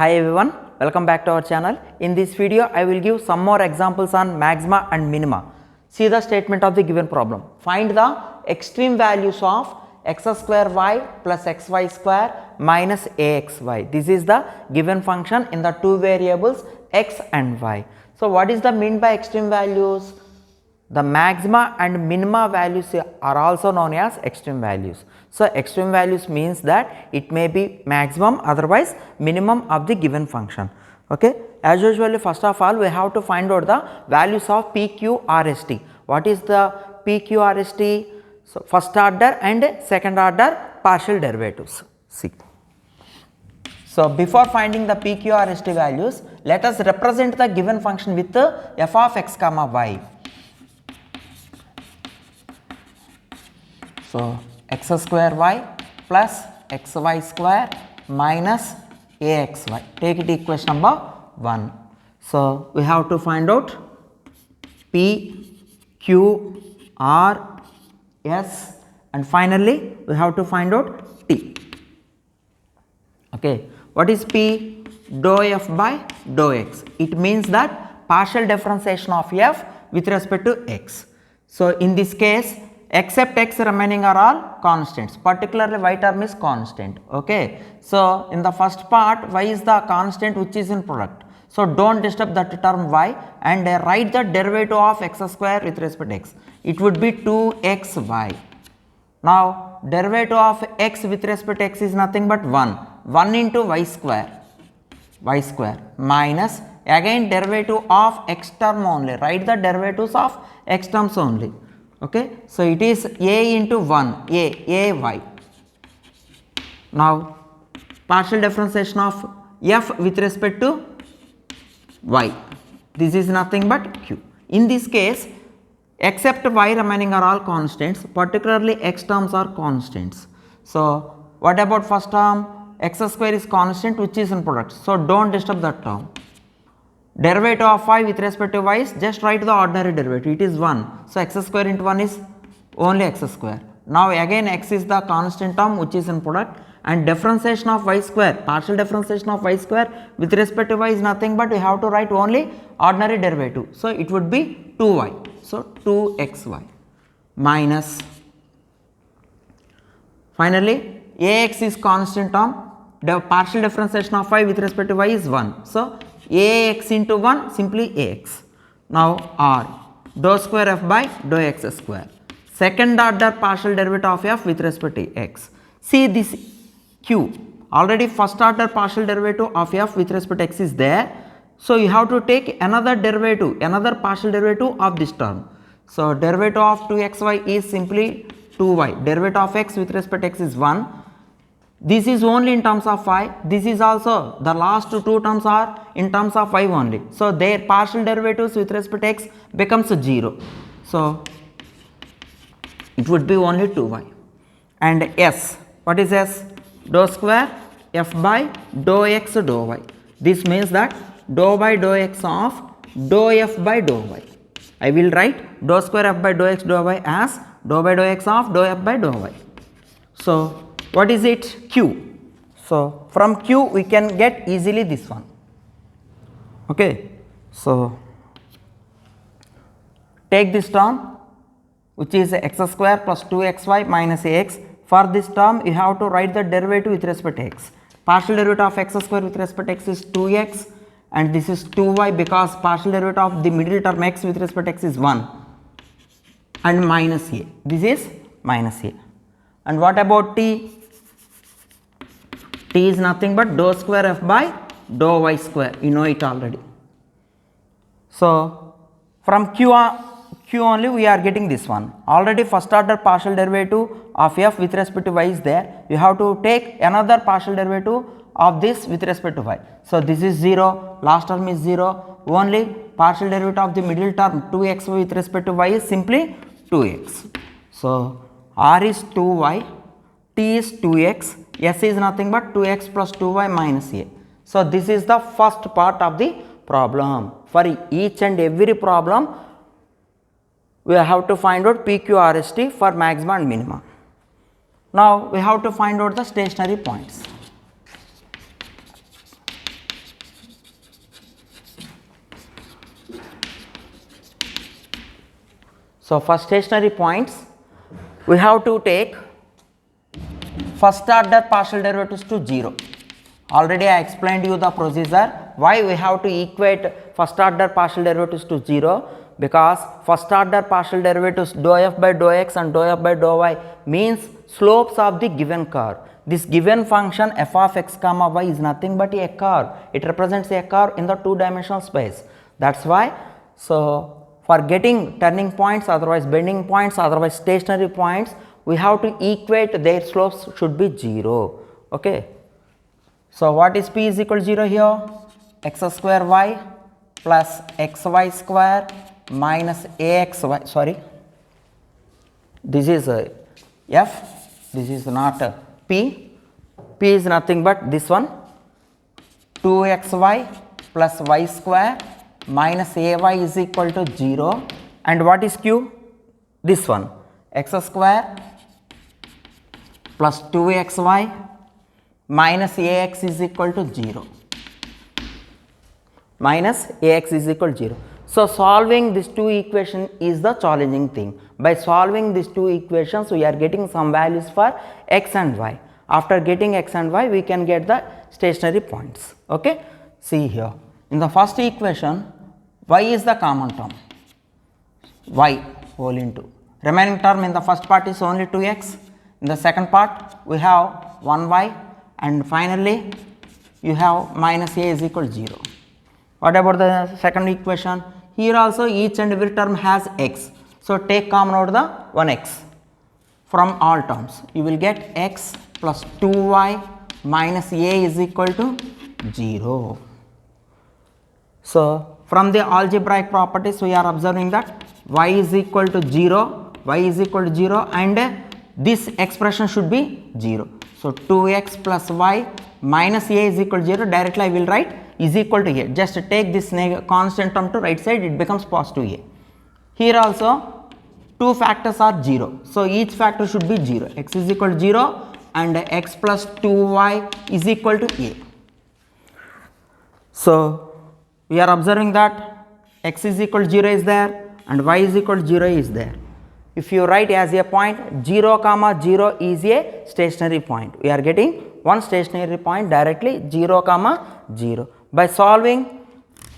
Hi everyone, welcome back to our channel. In this video, I will give some more examples on maxima and minima. See the statement of the given problem. Find the extreme values of x square y plus xy square minus axy. This is the given function in the two variables x and y. So, what is the mean by extreme values? The maxima and minima values are also known as extreme values. So, extreme values means that it may be maximum, otherwise minimum of the given function. Okay. As usually, first of all, we have to find out the values of p, q, r, s, t. What is the p, q, r, s, t? So, first order and second order partial derivatives. See. So, before finding the p, q, r, s, t values, let us represent the given function with f of x comma y. So, x square y plus xy square minus axy, take it equation number 1. So, we have to find out p, q, r, s and finally we have to find out t. Okay. What is p? Dou f by dou x. It means that partial differentiation of f with respect to x. So, in this case except x remaining are all constants, particularly y term is constant. Okay. So, in the first part y is the constant which is in product. So, do not disturb that term y and write the derivative of x square with respect to x. It would be 2xy. Now, derivative of x with respect to x is nothing but 1 into y square minus again derivative of x term only, write the derivatives of x terms only. Okay. So, it is a into 1 ay. Now, partial differentiation of f with respect to y, this is nothing but q. In this case except y remaining are all constants, particularly x terms are constants. So, what about first term? X square is constant which is in product. So, do not disturb that term. Derivative of y with respect to y is just write the ordinary derivative, it is 1. So, x square into 1 is only x square. Now, again x is the constant term which is in product and differentiation of y square, partial differentiation of y square with respect to y is nothing but we have to write only ordinary derivative. So, it would be 2y. So, 2xy minus finally ax is constant term, the partial differentiation of y with respect to y is 1. So, ax into 1 simply ax. Now, r dou square f by dou x square, second order partial derivative of f with respect to x. See this q, already first order partial derivative of f with respect to x is there. So, you have to take another derivative, another partial derivative of this term. So, derivative of 2xy is simply 2y, derivative of x with respect to x is 1. This is only in terms of y, this is also the last two terms are in terms of y only. So, their partial derivatives with respect to x becomes 0. So, it would be only 2y and s, what is s? Dou square f by dou x dou y. This means that dou by dou x of dou f by dou y. I will write dou square f by dou x dou y as dou by dou x of dou f by dou y. So, what is it? Q. So, from Q we can get easily this one. Okay. So, take this term which is x square plus 2xy minus ax. For this term you have to write the derivative with respect to x. Partial derivative of x square with respect to x is 2x and this is 2y because partial derivative of the middle term x with respect to x is 1 and minus a. This is minus a. And what about t? T is nothing but dou square f by dou y square, you know it already. So, from q only we are getting this one. Already first order partial derivative of f with respect to y is there. You have to take another partial derivative of this with respect to y. So, this is 0, last term is 0, only partial derivative of the middle term 2x with respect to y is simply 2x. So, r is 2y, t is 2x, s is nothing but 2x plus 2y minus a. So, this is the first part of the problem. For each and every problem we have to find out p, q, r, s, t for maxima and minima. Now, we have to find out the stationary points. So for stationary points, we have to take first order partial derivatives to 0. Already I explained you the procedure why we have to equate first order partial derivatives to 0, because first order partial derivatives dou f by dou x and dou f by dou y means slopes of the given curve. This given function f of x comma y is nothing but a curve. It represents a curve in the two-dimensional space. That's why, so for getting turning points, otherwise bending points, otherwise stationary points, we have to equate their slopes should be 0. Okay. So what is p is equal to 0 here? X square y plus xy square minus axy, sorry, this is f, this is not p is nothing but this one, 2xy plus y square minus ay is equal to 0, and what is q? This one, x square plus 2xy minus ax is equal to 0, minus ax is equal to 0. So solving these two equations is the challenging thing. By solving these two equations, we are getting some values for x and y. After getting x and y, we can get the stationary points. Okay. See here, in the first equation, y is the common term, y whole into, remaining term in the first part is only 2x, in the second part we have 1y, and finally you have minus a is equal to 0. What about the second equation? Here also each and every term has x. So take common out the 1x from all terms. You will get x plus 2y minus a is equal to 0. So from the algebraic properties, we are observing that y is equal to 0, y is equal to 0, and this expression should be 0. So 2x plus y minus a is equal to 0. Directly I will write is equal to a. Just take this constant term to right side, it becomes positive a. Here also two factors are 0. So each factor should be 0. X is equal to 0 and x plus 2y is equal to a. So we are observing that x is equal to 0 is there and y is equal to 0 is there. If you write as a point 0 comma 0 is a stationary point. We are getting one stationary point directly, 0 comma 0. By solving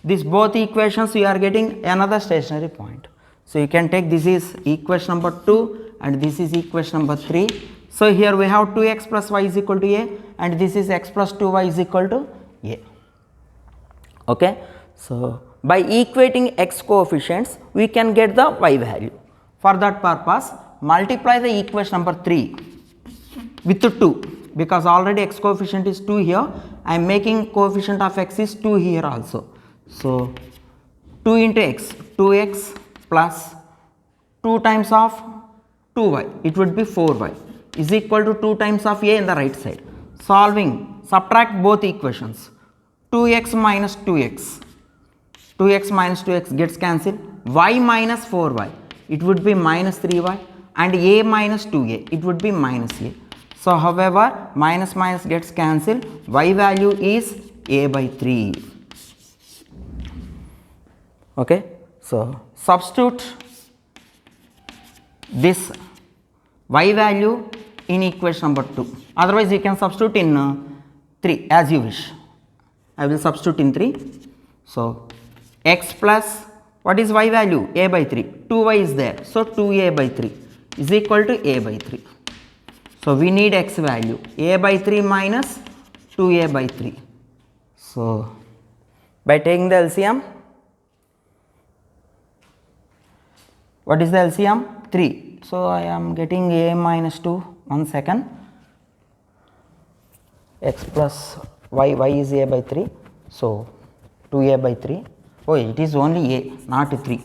these both equations, we are getting another stationary point. So you can take this is equation number 2 and this is equation number 3. So here we have 2x plus y is equal to a and this is x plus 2y is equal to a. Okay. So by equating x coefficients, we can get the y value. For that purpose, multiply the equation number 3 with 2, because already x coefficient is 2 here. I am making coefficient of x is 2 here also. So 2 into x, 2x plus 2 times of 2y, it would be 4y is equal to 2 times of a in the right side. Solving, subtract both equations, 2x minus 2x, 2x minus 2x gets cancelled, y minus 4y, it would be minus 3y, and a minus 2a, it would be minus a. So however, minus minus gets cancelled, y value is a by 3. Okay. So substitute this y value in equation number 2, otherwise you can substitute in 3 as you wish. I will substitute in 3. So x plus, what is y value? A by 3, 2y is there, so 2a by 3 is equal to a by 3. So we need x value, a by 3 minus 2a by 3. So by taking the LCM, what is the LCM? 3. So I am getting a minus 2, 1 second, x plus y is a by 3, so 2a by 3. Oh, it is only a, not 3.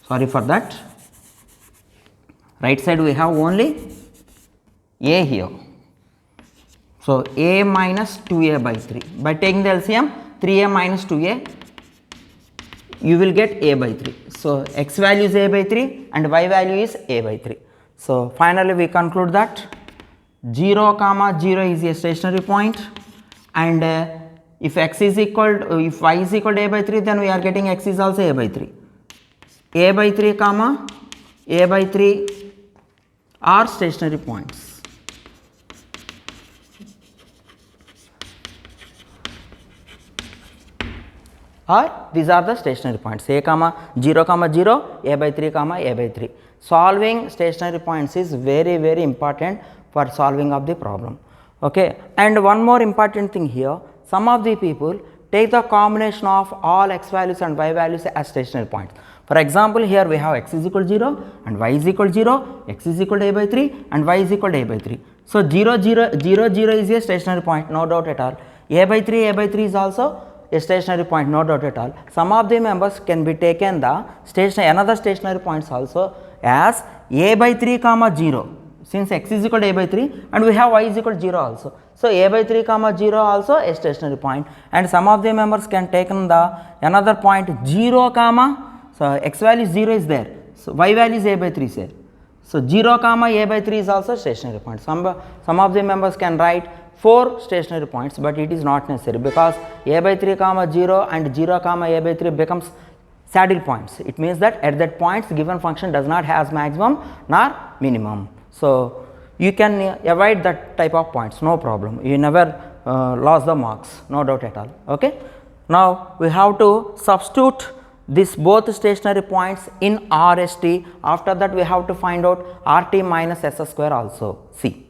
Sorry for that. Right side we have only a here. So a minus 2a by 3. By taking the LCM, 3a minus 2a, you will get a by 3. So x value is a by 3 and y value is a by 3. So finally we conclude that 0 comma 0 is a stationary point, and if x is equal to, if y is equal to a by 3, then we are getting x is also a by 3. A by 3 comma a by 3 are stationary points. Or these are the stationary points a comma 0 comma 0, a by 3 comma a by 3. Solving stationary points is very important for solving of the problem. Okay. And one more important thing here, some of the people take the combination of all x values and y values as stationary points. For example, here we have x is equal to 0 and y is equal to 0, x is equal to a by 3 and y is equal to a by 3. So 0 0 0 0 is a stationary point, no doubt at all. A by 3 is also a stationary point, no doubt at all. Some of the members can be taken the another stationary points also as a by 3 comma 0, since x is equal to a by 3 and we have y is equal to 0 also. So a by 3 comma 0 also a stationary point, and some of the members can taken the another point 0 comma, so x value 0 is there, so y value is a by 3 is there. So 0 comma a by 3 is also stationary point. Some of the members can write 4 stationary points, but it is not necessary because a by 3 comma 0 and 0 comma a by 3 becomes saddle points. It means that at that points given function does not have maximum nor minimum. So you can avoid that type of points, no problem. You never lost the marks, no doubt at all. Okay. Now we have to substitute this both stationary points in RST. After that we have to find out RT minus S square also. See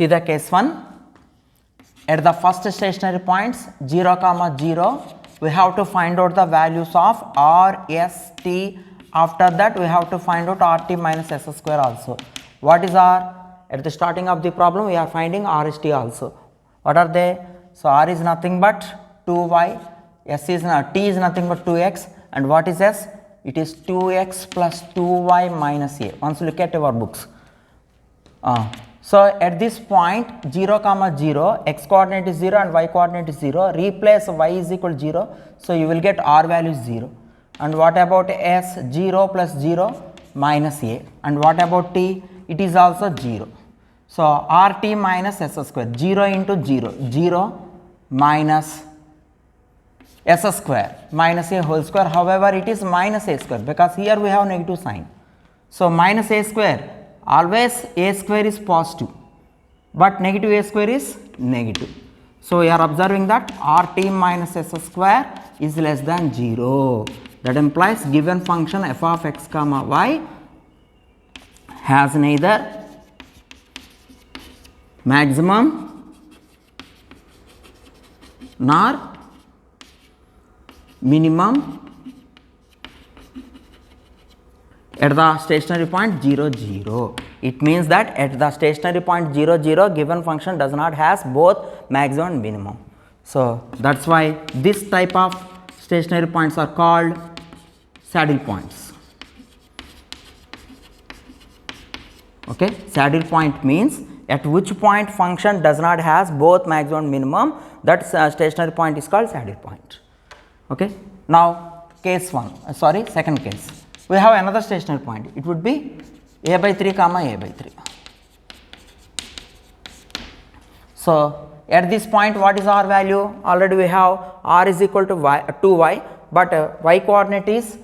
the case 1. At the first stationary points 0 comma 0, we have to find out the values of R, S, T. After that we have to find out RT minus S square also. What is R? At the starting of the problem we are finding RST also. What are they? So R is nothing but 2y, S is T is nothing but 2x, and what is S? It is 2x plus 2y minus a. Once look at our books. So at this point 0 comma 0, x coordinate is 0 and y coordinate is 0, replace y is equal to 0, so you will get R value is 0. And what about S? 0 plus 0 minus a. And what about T? It is also 0. So RT minus S square, 0 into 0, 0 minus S square minus a whole square. However, it is minus a square because here we have negative sign. So minus a square, always a square is positive, but negative a square is negative. So we are observing that RT minus S square is less than 0. That implies given function f of x comma y has neither maximum nor minimum at the stationary point 0 0. It means that at the stationary point 0 0 given function does not has both maximum and minimum. So that's why this type of stationary points are called saddle points. Okay, saddle point means at which point function does not has both maximum and minimum, that stationary point is called saddle point. Okay. Now case 1, second case, we have another stationary point. It would be a by 3 comma a by 3. So at this point what is R value? Already we have R is equal to 2y, but y coordinate is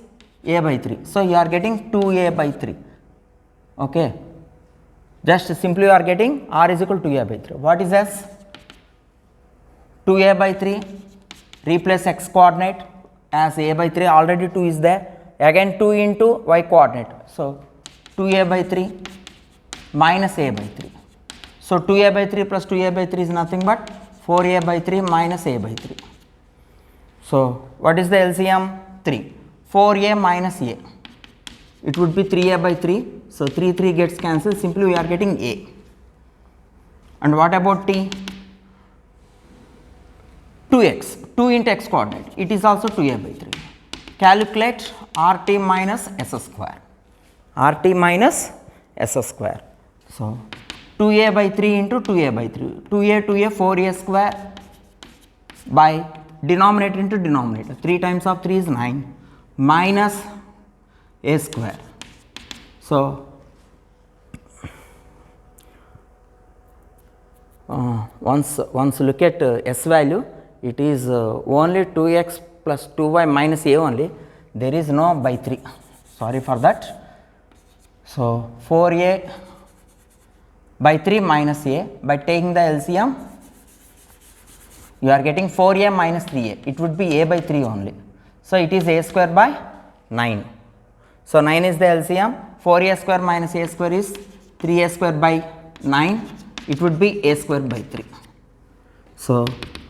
a by 3. So you are getting 2a by 3. Okay. Just simply you are getting R is equal to 2a by 3. What is S? 2a by 3. Replace x coordinate as a by 3, already 2 is there, again 2 into y coordinate. So 2a by 3 minus a by 3. So 2a by 3 plus 2a by 3 is nothing but 4a by 3 minus a by 3. So what is the LCM? 3. 4a minus a, it would be 3a by 3. So 3 gets cancelled, simply we are getting a. And what about t? 2x, 2 into x coordinate, it is also 2a by 3. Calculate RT minus S square, RT minus S square. So 2a by 3 into 2a by 3, 2a 4a square by denominator into denominator, 3 times of 3 is 9 minus a square. So once look at S value, it is only 2x plus 2y minus a only, there is no by 3, sorry for that. So 4a by 3 minus a, by taking the LCM you are getting 4a minus 3a, it would be a by 3 only. So it is a square by 9. So 9 is the LCM, 4a square minus a square is 3a square by 9, it would be a square by 3. So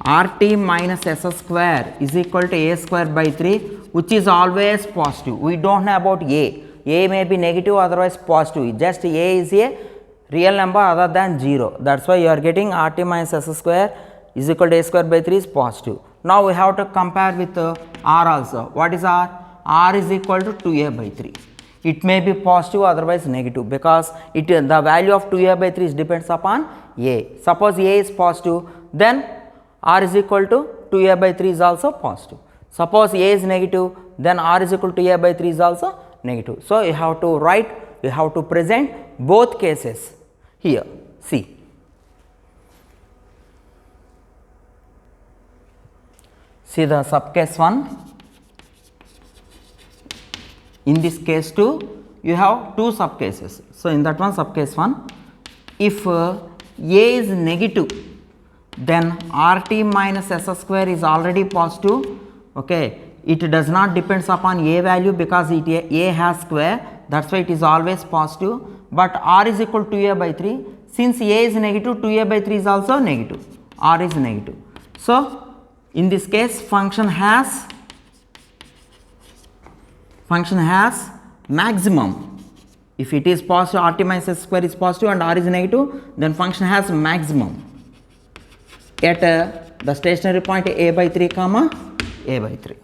RT minus S square is equal to a square by 3, which is always positive. We don't know about a may be negative, otherwise positive, just a is a real number other than 0. That is why you are getting RT minus S square is equal to a square by 3 is positive. Now we have to compare with R also. What is R? R is equal to 2a by 3. It may be positive, otherwise negative, because the value of 2a by 3 depends upon a. Suppose a is positive, then R is equal to 2a by 3 is also positive. Suppose a is negative, then R is equal to a by 3 is also negative. So you have to write, you have to present both cases here. See. See the subcase 1. In this case 2, you have 2 subcases. So in that one subcase 1, if a is negative, then RT minus S square is already positive. Okay, it does not depends upon a value because a has square, that's why it is always positive. But R is equal to a by 3, since a is negative, 2a by 3 is also negative, R is negative. So in this case function has maximum. If it is positive, RT minus S square is positive and R is negative, then function has maximum at the stationary point a by 3 comma a by 3.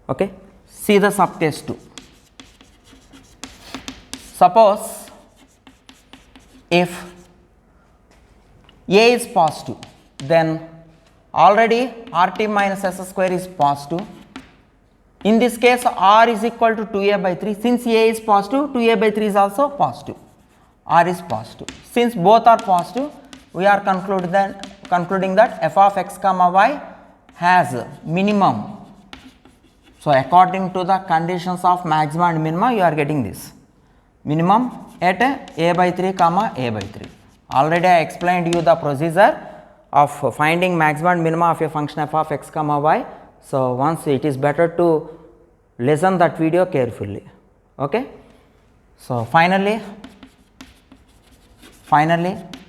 Okay. See the subcase 2. Suppose if a is positive, then already RT minus S square is positive. In this case R is equal to 2a by 3, since a is positive, 2a by 3 is also positive, R is positive. Since both are positive, we are concluding that f of x comma y has minimum. So according to the conditions of maxima and minima, you are getting this minimum at a by 3 comma a by 3. Already I explained you the procedure of finding maxima and minima of a function f of x comma y. So once it is better to listen that video carefully. Okay. So finally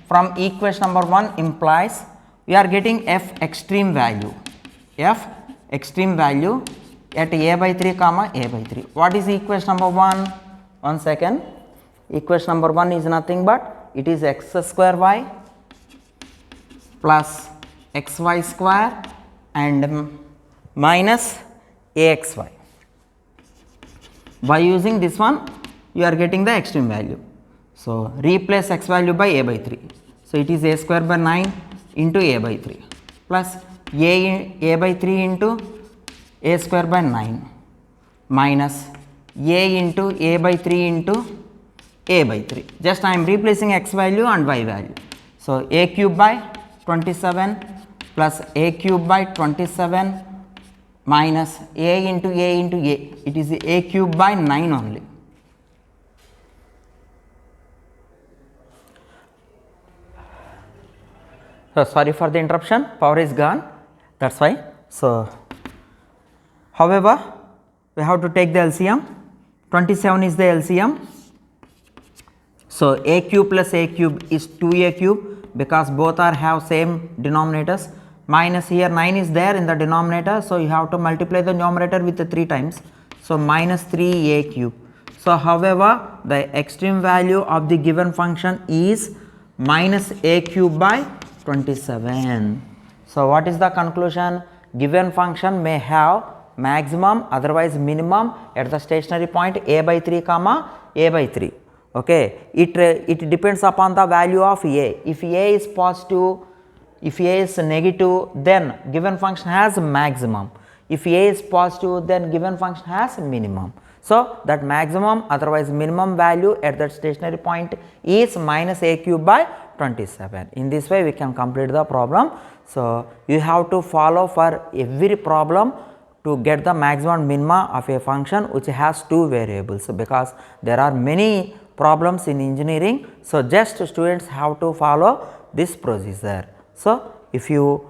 from equation number 1 implies we are getting f extreme value at a by 3 comma a by 3. What is equation number 1? One second. Equation number 1 is nothing but it is x square y plus xy square and minus axy. By using this one you are getting the extreme value. So replace x value by a by 3. So it is a square by 9 into a by 3 plus a by 3 into a square by 9 minus a into a by 3 into a by 3. Just I am replacing x value and y value. So a cube by 27 plus a cube by 27 minus a into a into a, it is a cube by 9 only. So sorry for the interruption, power is gone, that is why. So however, we have to take the LCM. 27 is the LCM. So a cube plus a cube is 2a cube because both are have same denominators, minus here 9 is there in the denominator. So you have to multiply the numerator with the 3 times. So minus 3a cube. So however, the extreme value of the given function is minus a cube by 27. So what is the conclusion? Given function may have maximum, otherwise minimum at the stationary point a by 3 comma a by 3. Okay, it depends upon the value of a. If a is positive, if a is negative, then given function has maximum. If a is positive, then given function has minimum. So that maximum, otherwise minimum value at that stationary point is minus a cube by 27. In this way we can complete the problem. So you have to follow for every problem to get the maximum and minima of a function which has two variables, because there are many problems in engineering. So, just students have to follow this procedure. So, if you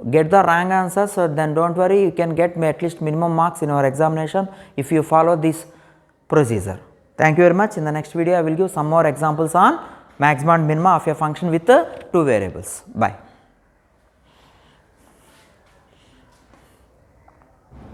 get the wrong answer, so then do not worry, you can get at least minimum marks in our examination if you follow this procedure. Thank you very much. In the next video I will give some more examples on maximum and minima of a function with two variables. Bye.